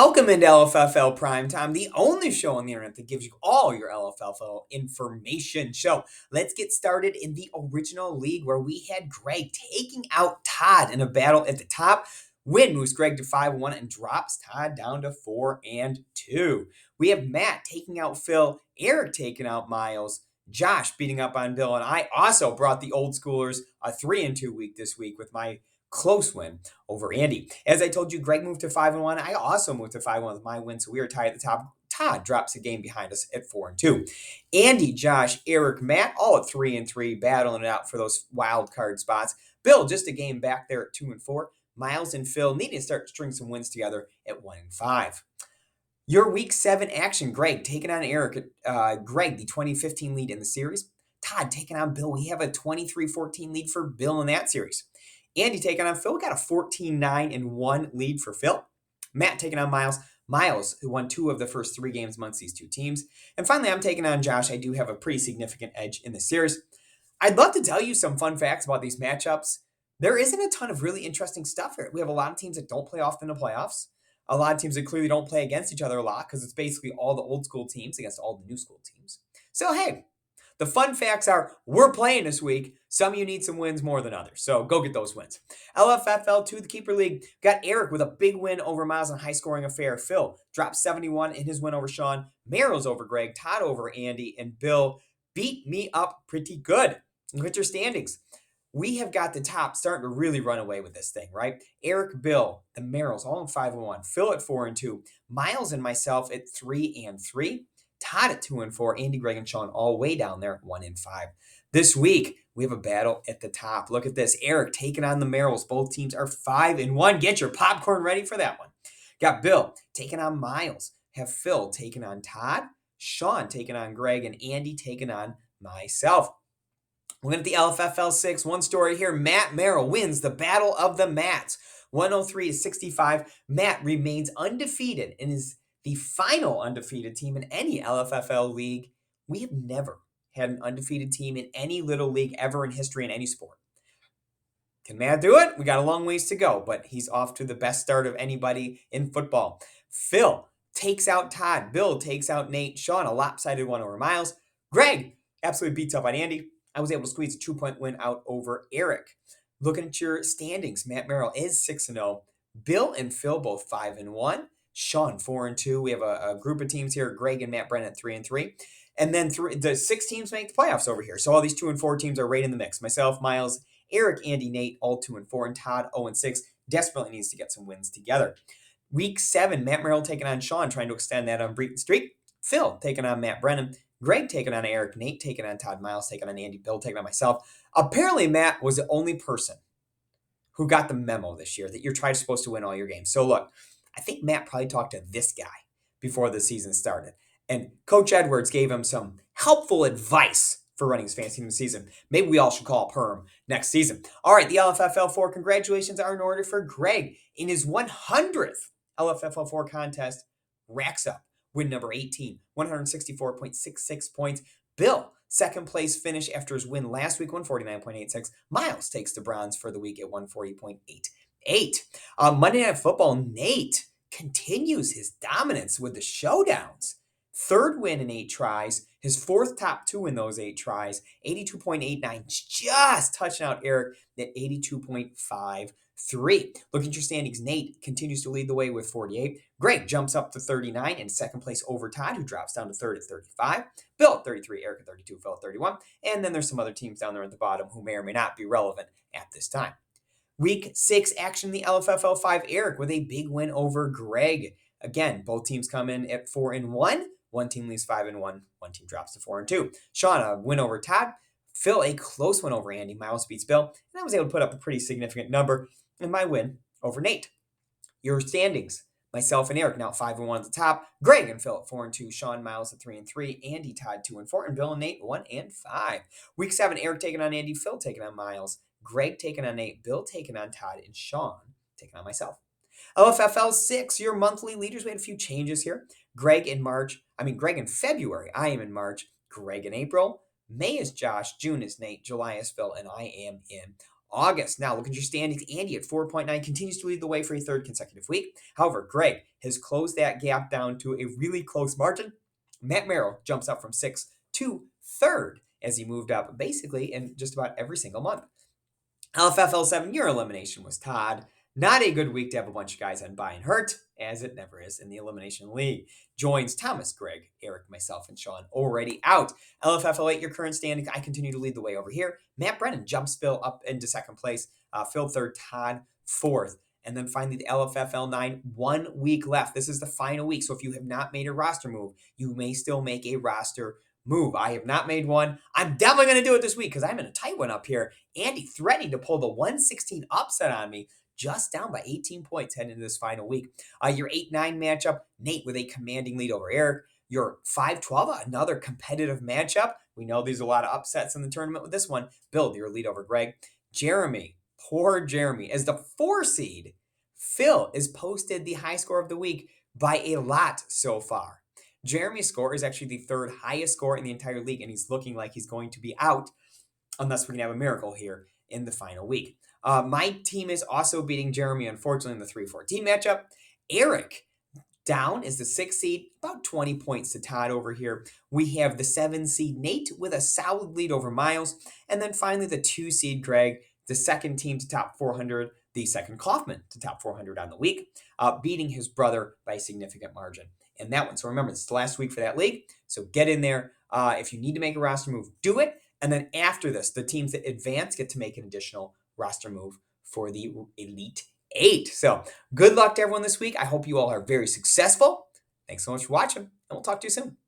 Welcome into LFFL Primetime, the only show on the internet that gives you all your LFFL information. So let's get started in the original league where we had Greg taking out Todd in a battle at the top. Win moves Greg to 5-1 and drops Todd down to 4-2. We have Matt taking out Phil, Eric taking out Miles, Josh beating up on Bill, and I also brought the old schoolers a 3-2 week this week with my close win over Andy. As I told you, Greg moved to 5-1. I also moved to 5-1 with my win, so we are tied at the top. Todd drops a game behind us at 4-2. Andy, Josh, Eric, Matt, all at 3-3, battling it out for those wild card spots. Bill, just a game back there at 2-4. Miles and Phil needing to start string some wins together at 1-5. Your Week 7 action, Greg taking on Eric. Greg, the 2015 lead in the series. Todd taking on Bill. We have a 23-14 lead for Bill in that series. Andy taking on Phil. Got a 14-9-1 lead for Phil. Matt taking on Miles. Miles, who won 2 of the first 3 games amongst these two teams. And finally, I'm taking on Josh. I do have a pretty significant edge in the series. I'd love to tell you some fun facts about these matchups. There isn't a ton of really interesting stuff here. We have a lot of teams that don't play often in the playoffs. A lot of teams that clearly don't play against each other a lot because it's basically all the old school teams against all the new school teams. So, hey, the fun facts are we're playing this week. Some of you need some wins more than others, so go get those wins. LFFL 2, the Keeper League, got Eric with a big win over Miles in a high-scoring affair. Phil dropped 71 in his win over Sean. Merrill's over Greg. Todd over Andy. And Bill beat me up pretty good. Look at your standings. We have got the top starting to really run away with this thing, right? Eric, Bill, the Merrills all in 5-1. Phil at 4-2. Miles and myself at 3-3. Todd at 2-4. Andy, Greg, and Sean all way down there at 1-5. This week, we have a battle at the top. Look at this. Eric taking on the Merrills. Both teams are 5-1. Get your popcorn ready for that one. Got Bill taking on Miles. Have Phil taking on Todd. Sean taking on Greg. And Andy taking on myself. Looking at the LFFL 6, one story here. Matt Merrill wins the Battle of the Mats. 103-65. Matt remains undefeated and is the final undefeated team in any LFFL league. We have never had an undefeated team in any little league ever in history in any sport. Can Matt do it? We got a long ways to go, but he's off to the best start of anybody in football. Phil takes out Todd. Bill takes out Nate. Sean, a lopsided one over Miles. Greg absolutely beats up on Andy. I was able to squeeze a 2-point win out over Eric. Looking at your standings, Matt Merrill is 6-0. Bill and Phil both 5-1. Sean 4-2. We have a group of teams here. Greg and Matt Brennan 3-3. And then the 6 teams make the playoffs over here. So all these 2-4 teams are right in the mix. Myself, Miles, Eric, Andy, Nate, all 2-4, and Todd 0-6. Desperately needs to get some wins together. Week 7, Matt Merrill taking on Sean, trying to extend that unbeaten streak. Phil taking on Matt Brennan. Greg taking on Eric, Nate taking on Todd, Miles taking on Andy, Bill taking on myself. Apparently, Matt was the only person who got the memo this year that you're supposed to win all your games. So look, I think Matt probably talked to this guy before the season started. And Coach Edwards gave him some helpful advice for running his fantasy team this season. Maybe we all should call Perm next season. All right, the LFFL 4, congratulations are in order for Greg in his 100th LFFL 4 contest. Racks up win number 18, 164.66 points. Bill, second place finish after his win last week, 149.86. Miles takes the bronze for the week at 140.88. Monday Night Football, Nate continues his dominance with the showdowns. Third win in 8 tries, his 4th top 2 in those 8 tries, 82.89, just touching out Eric at 82.53. Looking at your standings, Nate continues to lead the way with 48. Greg jumps up to 39 in second place over Todd, who drops down to third at 35. Bill at 33, Eric at 32, Phil at 31. And then there's some other teams down there at the bottom who may or may not be relevant at this time. Week 6 action, the LFFL 5, Eric with a big win over Greg. Again, both teams come in at 4-1. One team leaves 5-1. One team drops to 4-2. Sean, a win over Todd. Phil, a close win over Andy. Miles beats Bill. And I was able to put up a pretty significant number in my win over Nate. Your standings, myself and Eric now 5-1 at the top. Greg and Phil at 4-2. Sean, Miles at 3-3. Andy, Todd 2-4. And Bill and Nate 1-5. Week 7, Eric taking on Andy. Phil taking on Miles. Greg taking on Nate. Bill taking on Todd. And Sean taking on myself. LFFL 6, your monthly leaders. We had a few changes here. Greg in February. I am in March. Greg in April. May is Josh. June is Nate. July is Phil. And I am in August. Now, look at your standings. Andy at 4.9 continues to lead the way for a third consecutive week. However, Greg has closed that gap down to a really close margin. Matt Merrill jumps up from 6th to 3rd as he moved up basically in just about every single month. LFFL 7-year elimination was Todd. Not a good week to have a bunch of guys on bye and hurt, as it never is in the Elimination League. Joins Thomas, Greg, Eric, myself, and Sean already out. LFFL 8, your current standing. I continue to lead the way over here. Matt Brennan jumps Phil up into 2nd place. Phil 3rd, Todd 4th. And then finally, the LFFL 9, 1 week left. This is the final week. So if you have not made a roster move, you may still make a roster move. I have not made one. I'm definitely going to do it this week because I'm in a tight one up here. Andy threatening to pull the 116 upset on me, just down by 18 points heading into this final week. Your 8-9 matchup, Nate with a commanding lead over Eric. Your 5-12, another competitive matchup. We know there's a lot of upsets in the tournament with this one. Bill, your lead over Greg. Jeremy, poor Jeremy, as the 4 seed. Phil is posted the high score of the week by a lot so far. Jeremy's score is actually the 3rd highest score in the entire league, and he's looking like he's going to be out unless we can have a miracle here in the final week. My team is also beating Jeremy, unfortunately, in the 3-14 matchup. Eric down is the 6th seed, about 20 points to Todd over here. We have the 7 seed Nate with a solid lead over Miles. And then finally the 2 seed Greg, the 2nd team to top 400, the 2nd Kaufman to top 400 on the week, beating his brother by a significant margin in that one. So remember, it's the last week for that league. So get in there. If you need to make a roster move, do it. And then after this, the teams that advance get to make an additional roster move for the Elite 8. So good luck to everyone this week. I hope you all are very successful. Thanks so much for watching, and we'll talk to you soon.